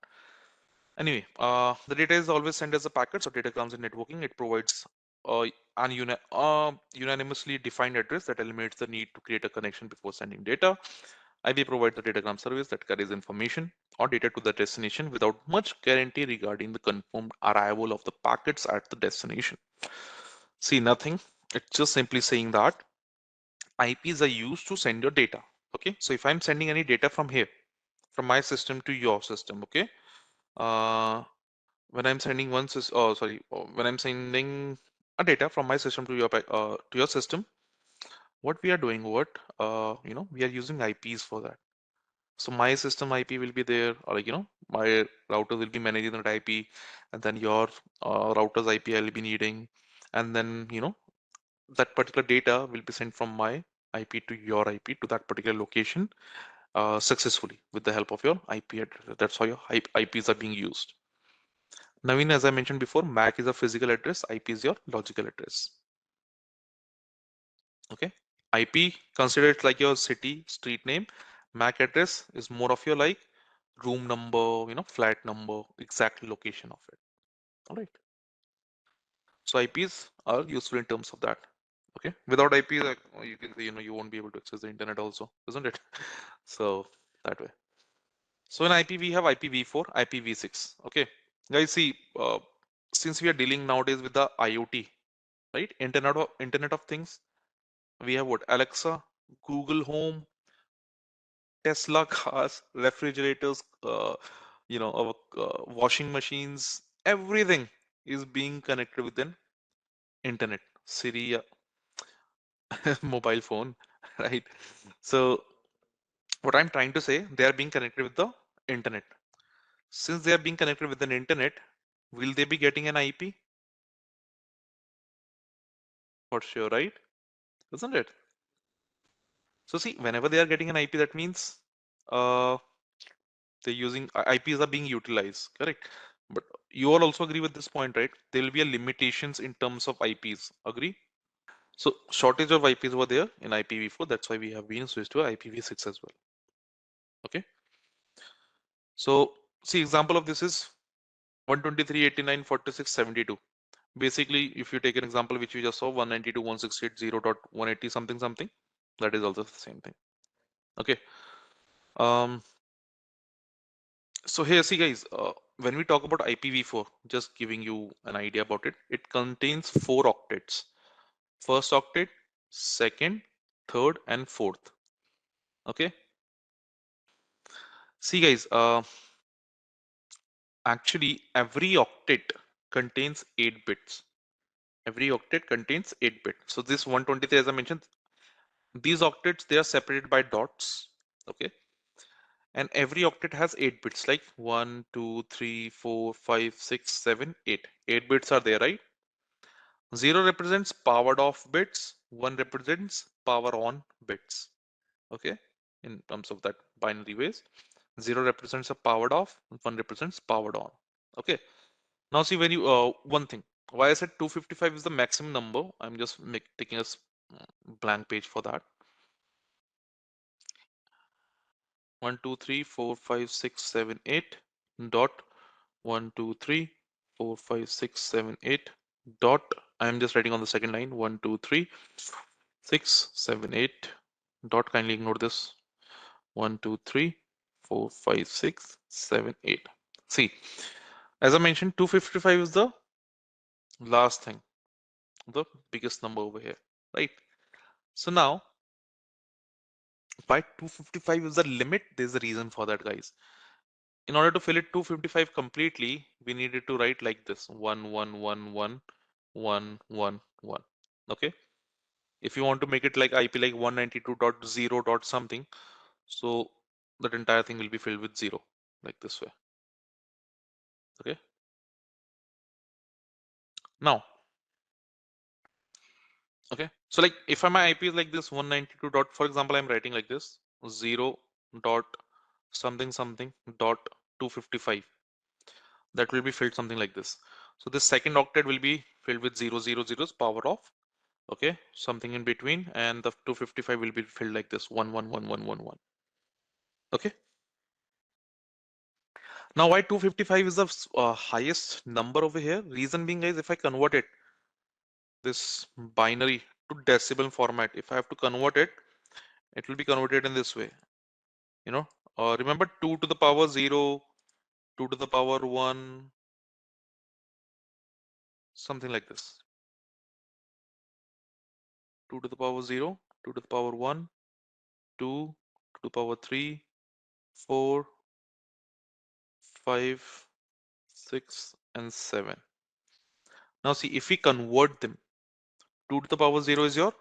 Anyway, the data is always sent as a packet, so data comes in networking. It provides unanimously defined address that eliminates the need to create a connection before sending data. IP provides the datagram service that carries information or data to the destination without much guarantee regarding the confirmed arrival of the packets at the destination. See, nothing. It's just simply saying that IPs are used to send your data. Okay, so if I'm sending any data from here, from my system to your system, okay, uh, when I'm sending when I'm sending a data from my system to your system, what we are doing, we are using IPs for that. So my system IP will be there, or my router will be managing that IP, and then your router's IP I'll be needing, and then that particular data will be sent from my IP to your IP to that particular location successfully with the help of your IP address. That's how your IPs are being used. Naveen, as I mentioned before, MAC is a physical address, IP is your logical address. Okay. IP, consider it like your city, street name. MAC address is more of your like room number, flat number, exact location of it. All right. So IPs are useful in terms of that. Okay. Without IP, like you can say, you won't be able to access the internet also, isn't it? So that way. So in IP, we have IPv4, IPv6. Okay. Guys, see, since we are dealing nowadays with the IoT, right? Internet of Things, we have what? Alexa, Google Home, Tesla cars, refrigerators, our washing machines, everything is being connected with an internet. Siri, mobile phone, right? So what I'm trying to say, they are being connected with the internet. Since they are being connected with an internet, will they be getting an IP? For sure, right? Isn't it? So see, whenever they are getting an IP, that means uh, they're using IPs are being utilized, correct? But you all also agree with this point, right? There will be a limitations in terms of IPs. Agree? So shortage of IPs were there in IPv4. That's why we have been switched to IPv6 as well. Okay. So see, example of this is 123.89.46.72. Basically, if you take an example which we just saw, 192.168.0.180 something something, that is also the same thing. Okay. Um, so here, see guys, when we talk about IPv4, just giving you an idea about it, it contains 4 octets. First octet, second, third, and fourth. Okay. See guys, actually every octet contains 8 bits. Every octet contains 8 bits. So this 123, as I mentioned, these octets, they are separated by dots. Okay. And every octet has 8 bits, like 1, 2, 3, 4, 5, 6, 7, 8. 8 bits are there, right? 0 represents powered off bits, 1 represents power on bits. Okay, in terms of that binary ways, 0 represents a powered off, 1 represents powered on. Okay, now see, when you one thing, why I said 255 is the maximum number, I'm just taking a blank page for that. 1 2 3 4 5 6 7 8 dot 1 2 3 4 5 6 7 8 dot, I'm just writing on the second line, 1 2 3 6 7 8 dot, kindly ignore this, 1 2 3 4 5 6 7 8. See, as I mentioned, 255 is the last thing, the biggest number over here, right? So now, why 255 is the limit? There's a reason for that, guys. In order to fill it 255 completely, we needed to write like this: 1 1 1 1 1 1 1. Okay. If you want to make it like IP like 192.0 dot something, so that entire thing will be filled with 0, like this way. Okay. Now, okay. So like if my IP is like this 192 dot, for example, I'm writing like this 0 dot something something dot 255. That will be filled something like this. So this second octet will be filled with 0 0 zeros, power off. Okay, something in between, and the 255 will be filled like this: 1 1 1 1 1 1. Okay. Now why 255 is the highest number over here? Reason being, guys, if I convert it, this binary to decimal format, if I have to convert it, it will be converted in this way. You know, remember 2 to the power 0, 2 to the power 1, something like this. 2 to the power 0, 2 to the power 1, 2 to the power 3, 4, 5, 6, and 7. Now see, if we convert them, 2 to the power 0 is your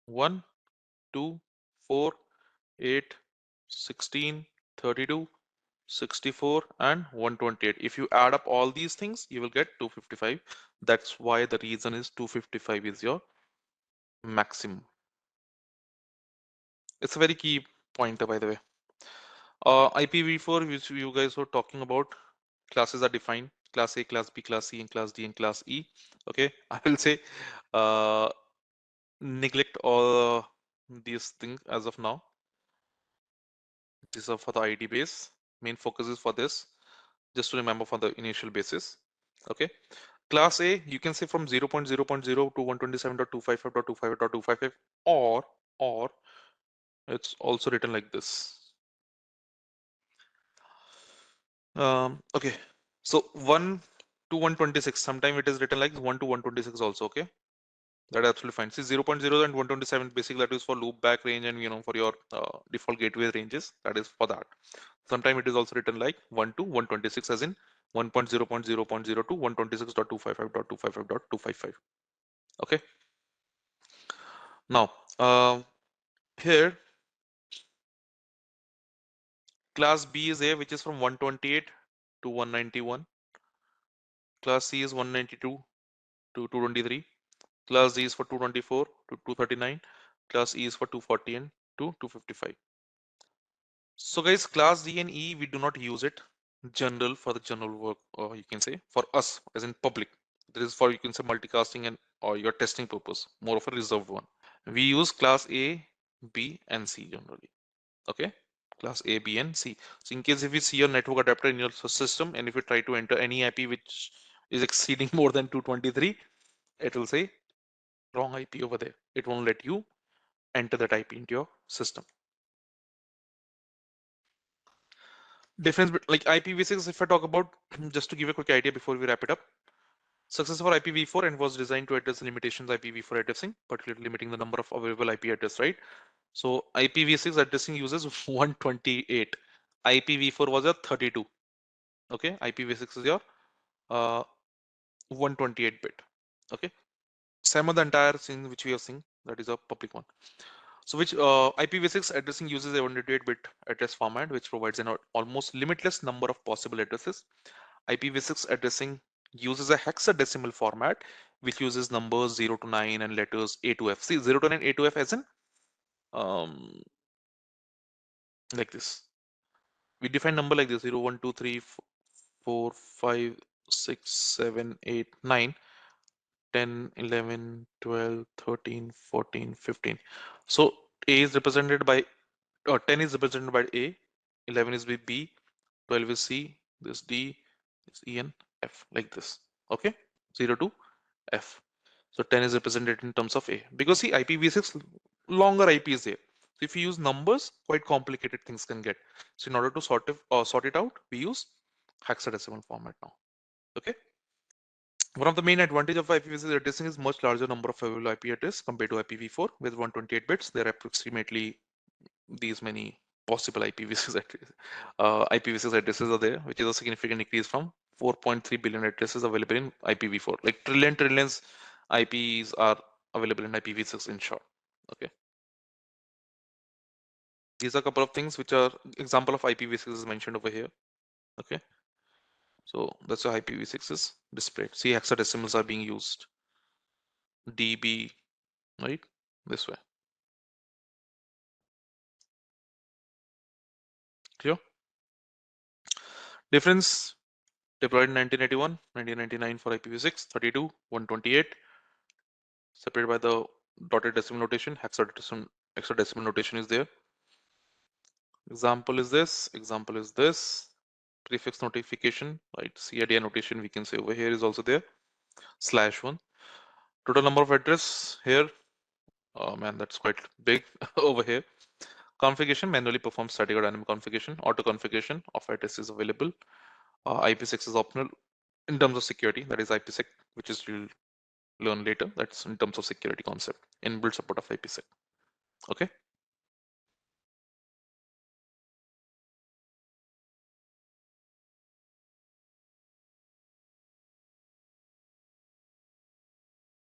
1, 2, 4, 8, 16, 32, 64, and 128. If you add up all these things, you will get 255. That's why the reason is 255 is your maximum. It's a very key pointer, by the way. IPv4, which you guys were talking about, classes are defined: class A, class B, class C, and class D, and class E. Okay, I will say neglect all these things as of now. These are for the ID base. Main focus is for this, just to remember for the initial basis. Okay. Class A, you can say from 0.0.0 to 127.255.255.255, or it's also written like this. Okay. So 1 to 126. Sometimes it is written like 1 to 126 also. Okay. That's absolutely fine. See 0.0 and 127 basically that is for loop back range and for your default gateway ranges. That is for that. Sometimes it is also written like 1 to 126 as in 1.0.0.0 to 126.255.255.255. Okay. Now here class B is A, which is from 128 to 191. Class C is 192 to 223. Class D is for 224 to 239. Class E is for 240 and to 255. So guys, class D and E, we do not use it general for the general work, or you can say for us as in public. This is for you can say multicasting and or your testing purpose, more of a reserved one. We use class A, B, and C generally. Okay, class A, B, and C. So in case if you see your network adapter in your system, and if you try to enter any IP which is exceeding more than 223, it will say wrong IP over there. It won't let you enter that IP into your system. Difference like IPv6, if I talk about, just to give a quick idea before we wrap it up. Success for IPv4 and was designed to address the limitations IPv4 addressing, particularly limiting the number of available IP address, right? So IPv6 addressing uses 128. IPv4 was a 32. Okay, IPv6 is your 128 bit. Okay, same of the entire thing which we have seen, that is a public one. So which IPv6 addressing uses a 128-bit address format, which provides an almost limitless number of possible addresses. IPv6 addressing uses a hexadecimal format, which uses numbers 0 to 9 and letters A to F. See, 0 to 9, A to F as in um, like this. We define number like this: 0, 1, 2, 3, 4, 5, 6, 7, 8, 9, 10, 11, 12, 13, 14, 15. So A is represented by 10 is represented by A, 11 is with B, 12 is C, this D, this E and F, like this. Okay, 0 to F. So 10 is represented in terms of A, because see IPv6 longer IP is there. So if you use numbers, quite complicated things can get. So in order to sort it out, we use hexadecimal format now. Okay. One of the main advantage of IPv6 addressing is much larger number of available IP address compared to IPv4 with 128 bits. There are approximately these many possible IPv6 IPv6 addresses are there, which is a significant increase from 4.3 billion addresses available in IPv4. Like trillions IPs are available in IPv6 in short. Okay, these are a couple of things which are example of IPv6 is mentioned over here. Okay, so that's how IPv6 is displayed. See, hexadecimals are being used. DB, right? This way. Clear? Difference deployed in 1981, 1999 for IPv6, 32, 128, separated by the dotted decimal notation. Hexadecimal notation is there. Example is this. Example is this. Prefix notification, right? CIDR notation we can say over here is also there. /1. Total number of address here. Oh man, that's quite big over here. Configuration, manually perform static or dynamic configuration. Auto configuration of address is available. IP6 is optional. In terms of security, that is IPsec, which is you'll learn later. That's in terms of security concept. Inbuilt support of IPsec. Okay.